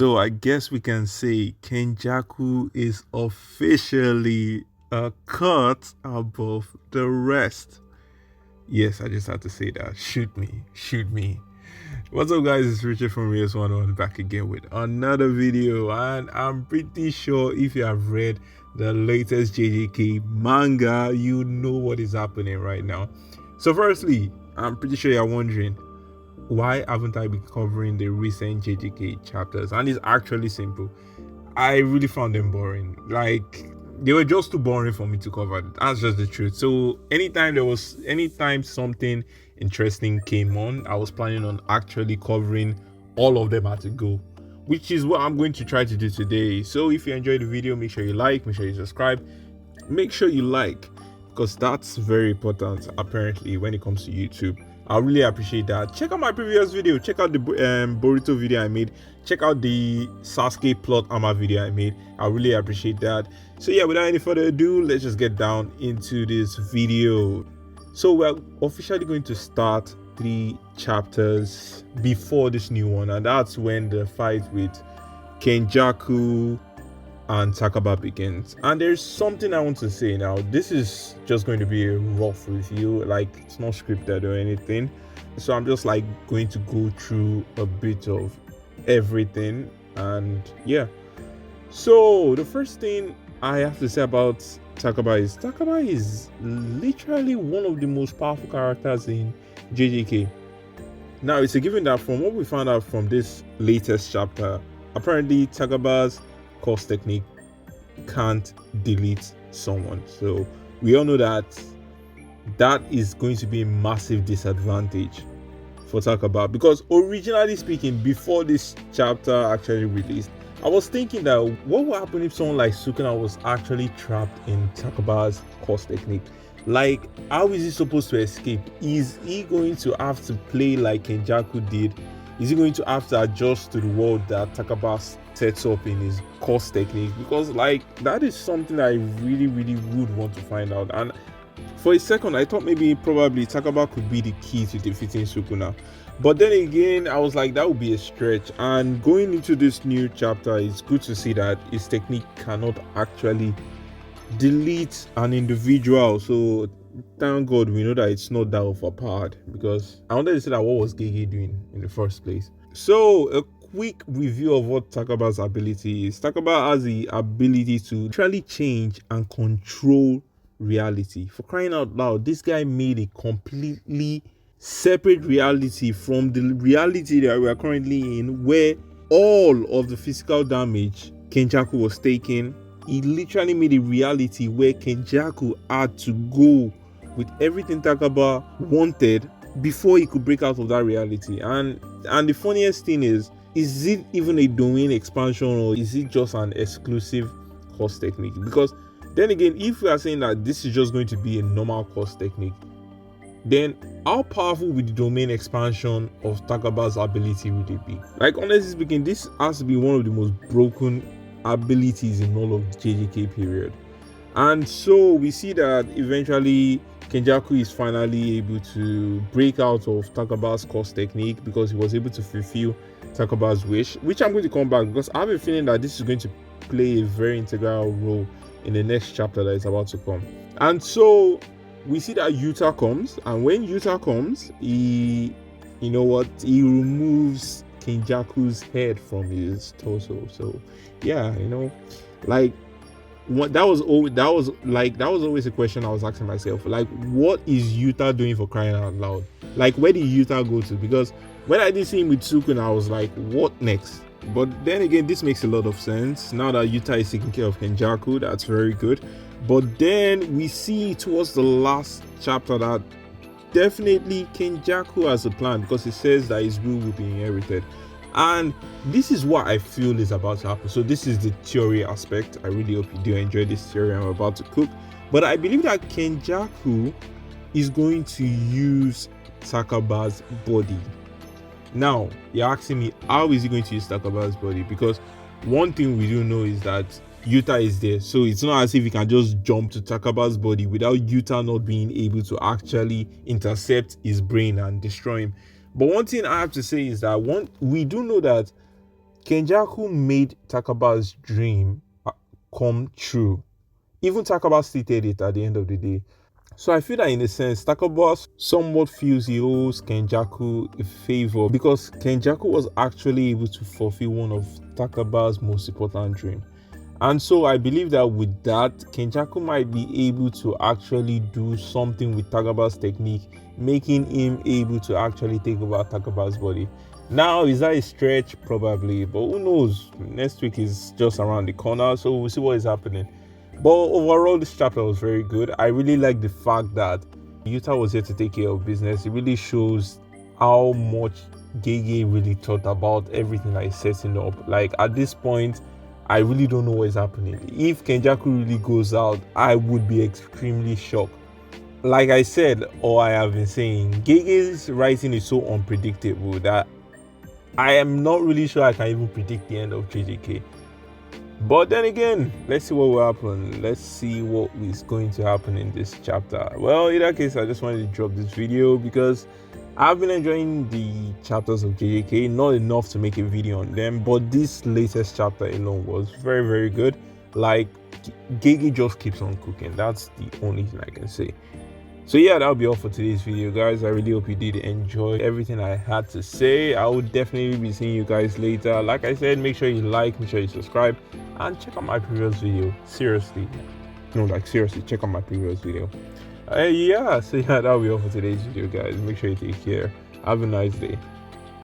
So I guess we can say Kenjaku is officially a cut above the rest. Yes, I just had to say that. Shoot me, shoot me. What's up, guys? It's Richard from Reus11 back again with another video, and I'm pretty sure if you have read the latest JJK manga, you know what is happening right now. So, firstly, I'm pretty sure you're wondering, why haven't I been covering the recent JJK chapters? And it's actually simple. I really found them boring. Like, they were just too boring for me to cover. That's just the truth. So anytime something interesting came on, I was planning on actually covering all of them at a go, which is what I'm going to try to do today. So if you enjoyed the video, make sure you like, make sure you subscribe, make sure you like, because that's very important apparently when it comes to YouTube. I really appreciate that. Check out my previous video, check out the Boruto video I made, check out the Sasuke plot armor video I made. I really appreciate that. So yeah, without any further ado, let's just get down into this video. So we're officially going to start 3 chapters before this new one, and that's when the fight with Kenjaku and Takaba begins. And there's something I want to say now. This is just going to be a rough review, like it's not scripted or anything, so I'm just like going to go through a bit of everything. And yeah, so the first thing I have to say about Takaba is literally one of the most powerful characters in JJK. Now it's a given that from what we found out from this latest chapter, apparently Takaba's course technique can't delete someone. So we all know that is going to be a massive disadvantage for Takaba, because originally speaking, before this chapter actually released, I was thinking that what would happen if someone like Sukuna was actually trapped in Takaba's course technique. Like, how is he supposed to escape? Is he going to have to play like Kenjaku did? Is he going to have to adjust to the world that Takaba sets up in his course technique? Because like, that is something I really would want to find out. And for a second I thought probably Takaba could be the key to defeating Sukuna, but then again I was like, that would be a stretch. And going into this new chapter, it's good to see that his technique cannot actually delete an individual. So thank God we know that it's not that overpowered, because I wanted to say that what was Gege doing in the first place. So a quick review of what Takaba's ability is. Takaba has the ability to literally change and control reality. For crying out loud, this guy made a completely separate reality from the reality that we are currently in, where all of the physical damage Kenjaku was taking. He literally made a reality where Kenjaku had to go with everything Takaba wanted before he could break out of that reality. And the funniest thing is it even a domain expansion, or is it just an exclusive course technique? Because then again, if we are saying that this is just going to be a normal course technique, then how powerful would the domain expansion of Takaba's ability would it be? Like, honestly speaking, this has to be one of the most broken abilities in all of the JJK period. And so we see that eventually Kenjaku is finally able to break out of Takaba's course technique, because he was able to fulfill Takaba's wish, which I'm going to come back, because I have a feeling that this is going to play a very integral role in the next chapter that is about to come. And so we see that Yuta comes, and when Yuta comes, he removes Kenjaku's head from his torso. So yeah, like, that was always a question I was asking myself. Like, what is Yuta doing, for crying out loud? Like, where did Yuta go to? Because when I did see him with Sukuna, I was like, what next? But then again, this makes a lot of sense now that Yuta is taking care of Kenjaku. That's very good. But then we see towards the last chapter that definitely Kenjaku has a plan, because it says that his will be inherited. And this is what I feel is about to happen. So this is the theory aspect. I really hope you do enjoy this theory I'm about to cook. But I believe that Kenjaku is going to use Takaba's body. Now, you're asking me, how is he going to use Takaba's body? Because one thing we do know is that Yuta is there. So it's not as if he can just jump to Takaba's body without Yuta not being able to actually intercept his brain and destroy him. But one thing I have to say is that we do know that Kenjaku made Takaba's dream come true. Even Takaba stated it at the end of the day. So I feel that in a sense, Takaba somewhat feels he owes Kenjaku a favor because Kenjaku was actually able to fulfill one of Takaba's most important dreams. And so I believe that with that, Kenjaku might be able to actually do something with Takaba's technique, making him able to actually take over Takaba's body. Now, is that a stretch? Probably, but who knows? Next week is just around the corner, so we'll see what is happening. But overall, this chapter was very good. I really like the fact that Yuta was here to take care of business. It really shows how much Gege really thought about everything that is setting up. Like at this point, I really don't know what is happening. If Kenjaku really goes out, I would be extremely shocked. Like I said, or I have been saying, Gege's writing is so unpredictable that I am not really sure I can even predict the end of JJK. But then again, let's see what will happen. Let's see what is going to happen in this chapter. Well, in that case, I just wanted to drop this video because I've been enjoying the chapters of JJK, not enough to make a video on them, but this latest chapter alone was very, very good. Like, Gege just keeps on cooking. That's the only thing I can say. So yeah, that'll be all for today's video, guys. I really hope you did enjoy everything I had to say. I will definitely be seeing you guys later. Like I said, make sure you like, make sure you subscribe, and check out my previous video. Seriously, no, like seriously, check out my previous video. Yeah, so yeah, that'll be all for today's video, guys. Make sure you take care. Have a nice day.